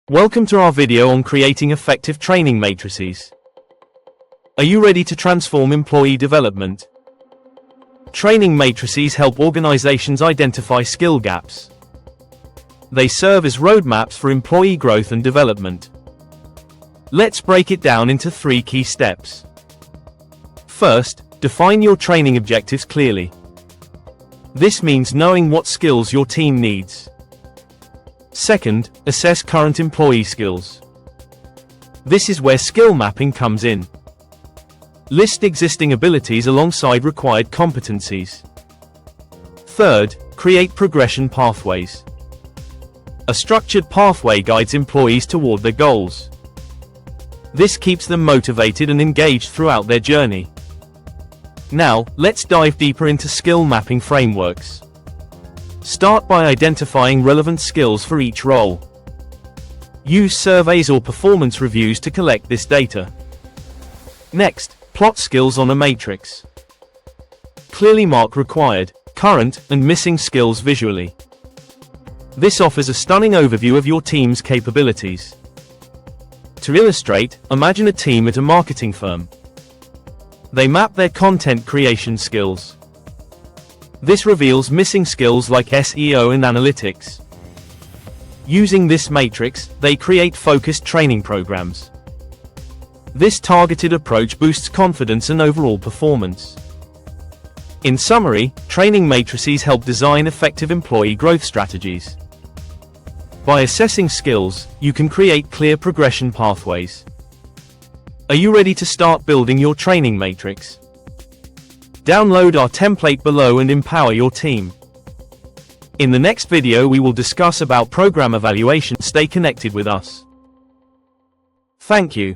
Welcome to our video on creating effective training matrices. Are you ready to transform employee development? Training matrices help organizations identify skill gaps. They serve as roadmaps for employee growth and development. Let's break it down into 3 key steps. First, define your training objectives clearly. This means knowing what skills your team needs. Second, assess current employee skills. This is where skill mapping comes in. List existing abilities alongside required competencies. Third, create progression pathways. A structured pathway guides employees toward their goals. This keeps them motivated and engaged throughout their journey. Now, let's dive deeper into skill mapping frameworks. Start by identifying relevant skills for each role. Use surveys or performance reviews to collect this data. Next, plot skills on a matrix. Clearly mark required, current, and missing skills visually. This offers a stunning overview of your team's capabilities. To illustrate, imagine a team at a marketing firm. They map their content creation skills. This reveals missing skills like SEO and analytics. Using this matrix, they create focused training programs. This targeted approach boosts confidence and overall performance. In summary, training matrices help design effective employee growth strategies. By assessing skills, you can create clear progression pathways. Are you ready to start building your training matrix? Download our template below and empower your team. In the next video we will discuss about program evaluation. Stay connected with us. Thank you.